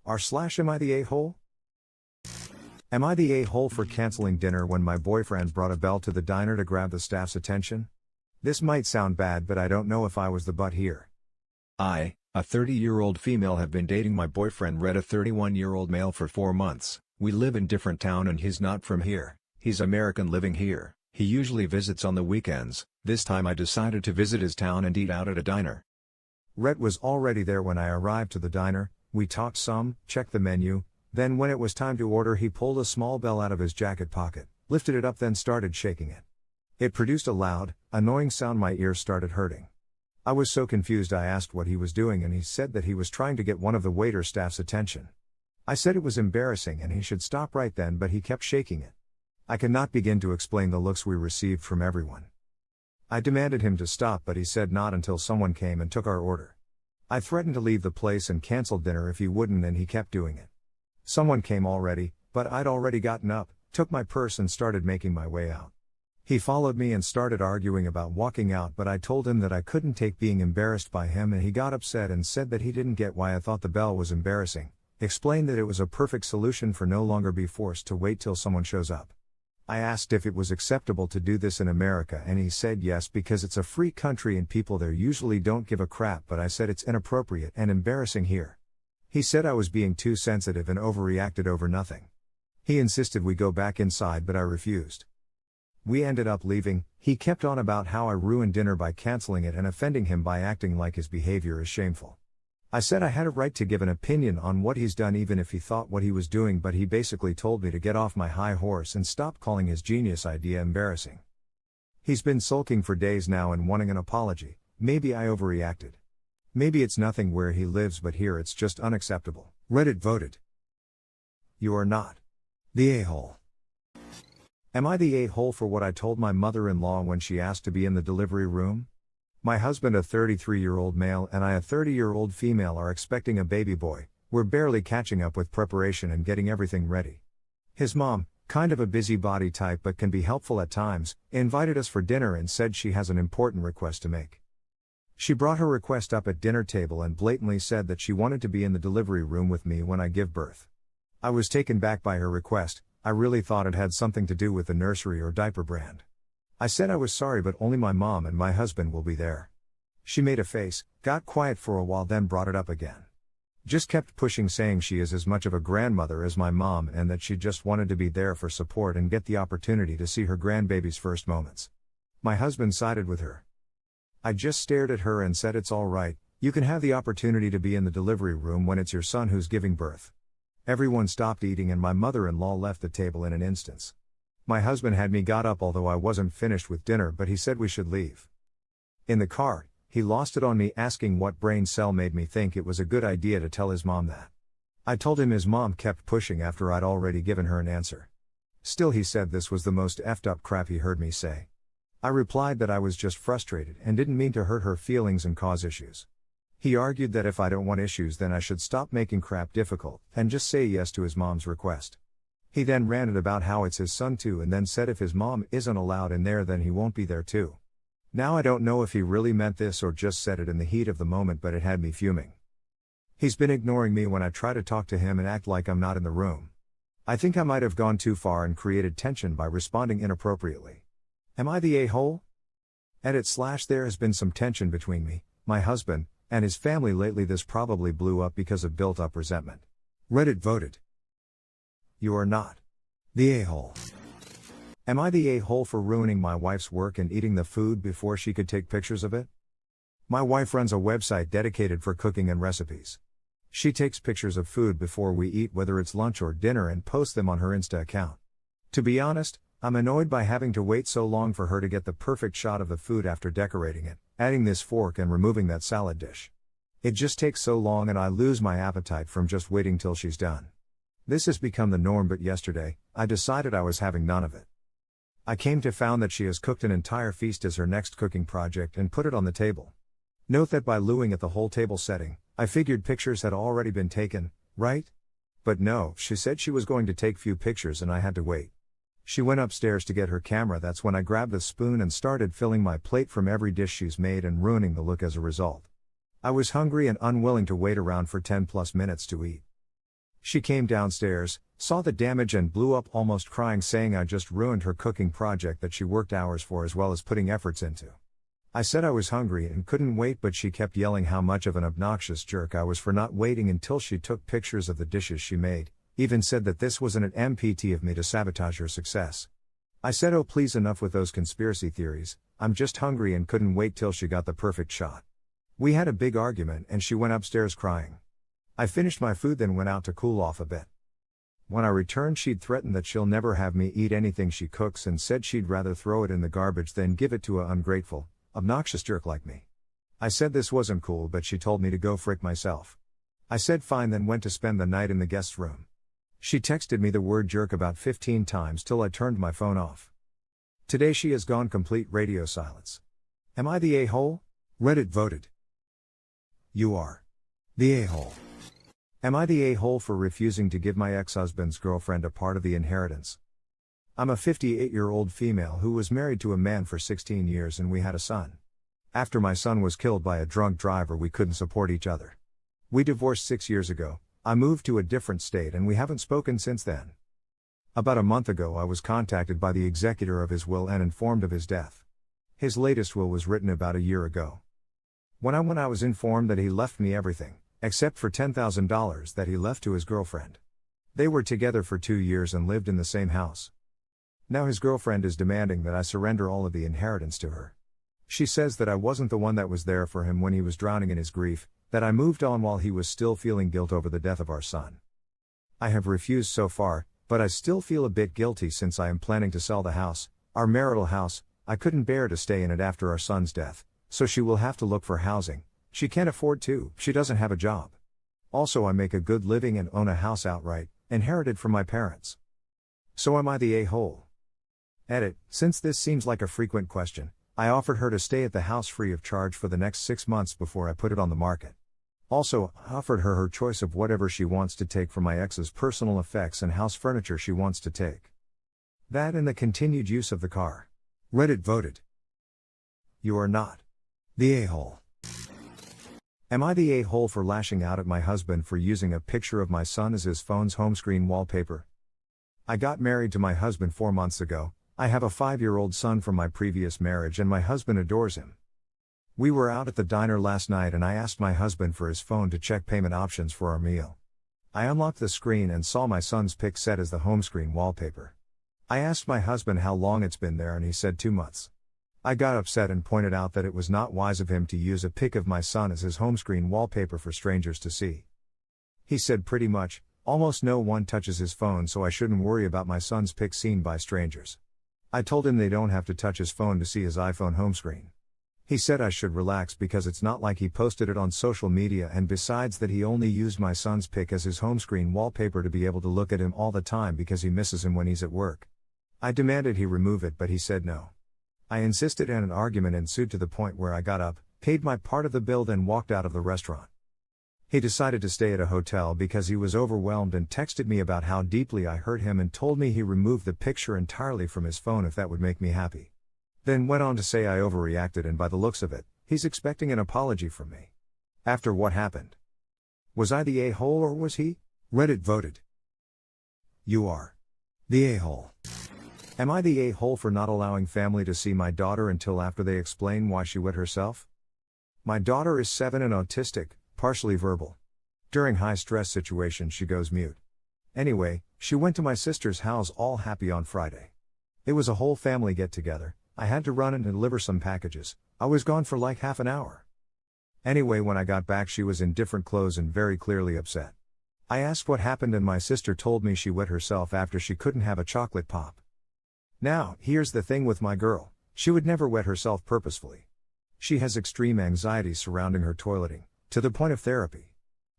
Am I the a-hole? Am I the a-hole for canceling dinner when my boyfriend brought a bell to the diner to grab the staff's attention? This might sound bad, but I don't know if I was the butt here. I, a 30-year-old female, have been dating my boyfriend Red, a 31-year-old male, for 4 months. We live in different town and he's not from here. He's American living here. He usually visits on the weekends. This time I decided to visit his town and eat out at a diner. Red was already there when I arrived to the diner. We talked some, checked the menu, then when it was time to order he pulled a small bell out of his jacket pocket, lifted it up, then started shaking it. It produced a loud, annoying sound. My ears started hurting. I was so confused I asked what he was doing and he said that he was trying to get one of the waiter staff's attention. I said it was embarrassing and he should stop right then, but he kept shaking it. I cannot begin to explain the looks we received from everyone. I demanded him to stop, but he said not until someone came and took our order. I threatened to leave the place and cancel dinner if he wouldn't, and he kept doing it. Someone came already, but I'd already gotten up, took my purse and started making my way out. He followed me and started arguing about walking out, but I told him that I couldn't take being embarrassed by him, and he got upset and said that he didn't get why I thought the bell was embarrassing, explained that it was a perfect solution for no longer be forced to wait till someone shows up. I asked if it was acceptable to do this in America and he said yes, because it's a free country and people there usually don't give a crap, but I said it's inappropriate and embarrassing here. He said I was being too sensitive and overreacted over nothing. He insisted we go back inside, but I refused. We ended up leaving. He kept on about how I ruined dinner by canceling it and offending him by acting like his behavior is shameful. I said I had a right to give an opinion on what he's done even if he thought what he was doing, but he basically told me to get off my high horse and stop calling his genius idea embarrassing. He's been sulking for days now and wanting an apology. Maybe I overreacted. Maybe it's nothing where he lives, but here it's just unacceptable. Reddit voted. You are not the a-hole. Am I the a-hole for what I told my mother-in-law when she asked to be in the delivery room? My husband, a 33-year-old male, and I, a 30-year-old female, are expecting a baby boy. We're barely catching up with preparation and getting everything ready. His mom, kind of a busybody type but can be helpful at times, invited us for dinner and said she has an important request to make. She brought her request up at dinner table and blatantly said that she wanted to be in the delivery room with me when I give birth. I was taken back by her request. I really thought it had something to do with the nursery or diaper brand. I said I was sorry, but only my mom and my husband will be there. She made a face, got quiet for a while, then brought it up again. Just kept pushing, saying she is as much of a grandmother as my mom and that she just wanted to be there for support and get the opportunity to see her grandbaby's first moments. My husband sided with her. I just stared at her and said it's all right, you can have the opportunity to be in the delivery room when it's your son who's giving birth. Everyone stopped eating and my mother-in-law left the table in an instant. My husband had me got up, although I wasn't finished with dinner, but he said we should leave. In the car, he lost it on me, asking what brain cell made me think it was a good idea to tell his mom that. I told him his mom kept pushing after I'd already given her an answer. Still, he said this was the most effed up crap he heard me say. I replied that I was just frustrated and didn't mean to hurt her feelings and cause issues. He argued that if I don't want issues, then I should stop making crap difficult and just say yes to his mom's request. He then ranted about how it's his son too, and then said if his mom isn't allowed in there then he won't be there too. Now I don't know if he really meant this or just said it in the heat of the moment, but it had me fuming. He's been ignoring me when I try to talk to him and act like I'm not in the room. I think I might have gone too far and created tension by responding inappropriately. Am I the a-hole? There has been some tension between me, my husband, and his family lately. This probably blew up because of built-up resentment. Reddit voted. You are not the a-hole. Am I the a-hole for ruining my wife's work and eating the food before she could take pictures of it? My wife runs a website dedicated for cooking and recipes. She takes pictures of food before we eat, whether it's lunch or dinner, and posts them on her Insta account. To be honest, I'm annoyed by having to wait so long for her to get the perfect shot of the food after decorating it, adding this fork and removing that salad dish. It just takes so long and I lose my appetite from just waiting till she's done. This has become the norm, but yesterday, I decided I was having none of it. I came to found that she has cooked an entire feast as her next cooking project and put it on the table. Note that by looking at the whole table setting, I figured pictures had already been taken, right? But no, she said she was going to take few pictures and I had to wait. She went upstairs to get her camera. That's when I grabbed the spoon and started filling my plate from every dish she's made and ruining the look as a result. I was hungry and unwilling to wait around for 10+ minutes to eat. She came downstairs, saw the damage and blew up almost crying, saying I just ruined her cooking project that she worked hours for as well as putting efforts into. I said I was hungry and couldn't wait, but she kept yelling how much of an obnoxious jerk I was for not waiting until she took pictures of the dishes she made, even said that this wasn't an MPT of me to sabotage her success. I said, oh please, enough with those conspiracy theories, I'm just hungry, and couldn't wait till she got the perfect shot. We had a big argument and she went upstairs crying. I finished my food, then went out to cool off a bit. When I returned, she'd threatened that she'll never have me eat anything she cooks and said she'd rather throw it in the garbage than give it to a ungrateful, obnoxious jerk like me. I said this wasn't cool, but she told me to go frick myself. I said fine, then went to spend the night in the guest room. She texted me the word jerk about 15 times till I turned my phone off. Today she has gone complete radio silence. Am I the a-hole? Reddit voted. You are the a-hole. Am I the a-hole for refusing to give my ex-husband's girlfriend a part of the inheritance? I'm a 58-year-old female who was married to a man for 16 years and we had a son. After my son was killed by a drunk driver, we couldn't support each other. We divorced 6 years ago. I moved to a different state and we haven't spoken since then. About a month ago I was contacted by the executor of his will and informed of his death. His latest will was written about a year ago. When I was informed that he left me everything, except for $10,000 that he left to his girlfriend. They were together for 2 years and lived in the same house. Now his girlfriend is demanding that I surrender all of the inheritance to her. She says that I wasn't the one that was there for him when he was drowning in his grief, that I moved on while he was still feeling guilt over the death of our son. I have refused so far, but I still feel a bit guilty since I am planning to sell the house, our marital house. I couldn't bear to stay in it after our son's death, so she will have to look for housing. She can't afford to, she doesn't have a job. Also, I make a good living and own a house outright, inherited from my parents. So am I the a-hole? Edit, since this seems like a frequent question, I offered her to stay at the house free of charge for the next 6 months before I put it on the market. Also, I offered her her choice of whatever she wants to take from my ex's personal effects and house furniture she wants to take. That and the continued use of the car. Reddit voted. You are not the a-hole. Am I the a-hole for lashing out at my husband for using a picture of my son as his phone's home screen wallpaper? I got married to my husband 4 months ago. I have a 5-year-old son from my previous marriage and my husband adores him. We were out at the diner last night and I asked my husband for his phone to check payment options for our meal. I unlocked the screen and saw my son's pic set as the home screen wallpaper. I asked my husband how long it's been there and he said 2 months. I got upset and pointed out that it was not wise of him to use a pic of my son as his home screen wallpaper for strangers to see. He said pretty much, almost no one touches his phone, so I shouldn't worry about my son's pic seen by strangers. I told him they don't have to touch his phone to see his iPhone home screen. He said I should relax because it's not like he posted it on social media, and besides that he only used my son's pic as his home screen wallpaper to be able to look at him all the time because he misses him when he's at work. I demanded he remove it, but he said no. I insisted and an argument ensued to the point where I got up, paid my part of the bill, then walked out of the restaurant. He decided to stay at a hotel because he was overwhelmed and texted me about how deeply I hurt him and told me he removed the picture entirely from his phone if that would make me happy. Then went on to say I overreacted and by the looks of it, he's expecting an apology from me. After what happened? Was I the a-hole or was he? Reddit voted. You are the a-hole. Am I the a-hole for not allowing family to see my daughter until after they explain why she wet herself? My daughter is 7 and autistic, partially verbal. During high-stress situations she goes mute. Anyway, she went to my sister's house all happy on Friday. It was a whole family get-together. I had to run and deliver some packages. I was gone for like half an hour. Anyway, when I got back she was in different clothes and very clearly upset. I asked what happened and my sister told me she wet herself after she couldn't have a chocolate pop. Now, here's the thing with my girl, she would never wet herself purposefully. She has extreme anxiety surrounding her toileting, to the point of therapy.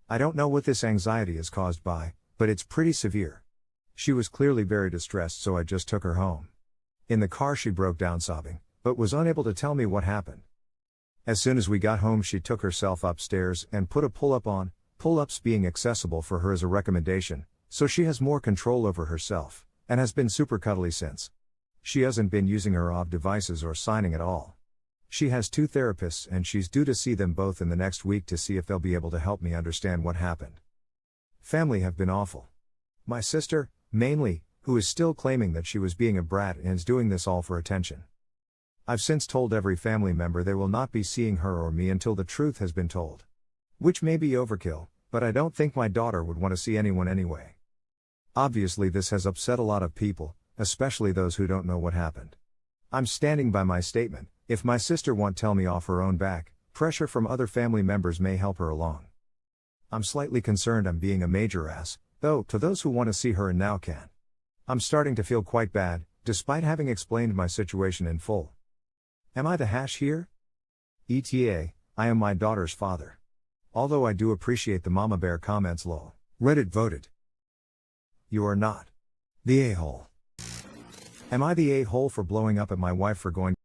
I don't know what this anxiety is caused by, but it's pretty severe. She was clearly very distressed, so I just took her home. In the car she broke down sobbing, but was unable to tell me what happened. As soon as we got home she took herself upstairs and put a pull-up on, pull-ups being accessible for her as a recommendation, so she has more control over herself, and has been super cuddly since. She hasn't been using her OB devices or signing at all. She has 2 therapists and she's due to see them both in the next week to see if they'll be able to help me understand what happened. Family have been awful. My sister, mainly, who is still claiming that she was being a brat and is doing this all for attention. I've since told every family member they will not be seeing her or me until the truth has been told. Which may be overkill, but I don't think my daughter would want to see anyone anyway. Obviously this has upset a lot of people, especially those who don't know what happened. I'm standing by my statement. If my sister won't tell me off her own back, pressure from other family members may help her along. I'm slightly concerned I'm being a major ass, though, to those who want to see her and now can. I'm starting to feel quite bad, despite having explained my situation in full. Am I the hash here? ETA, I am my daughter's father. Although I do appreciate the mama bear comments lol. Reddit voted. You are not the a-hole. Am I the a-hole for blowing up at my wife for going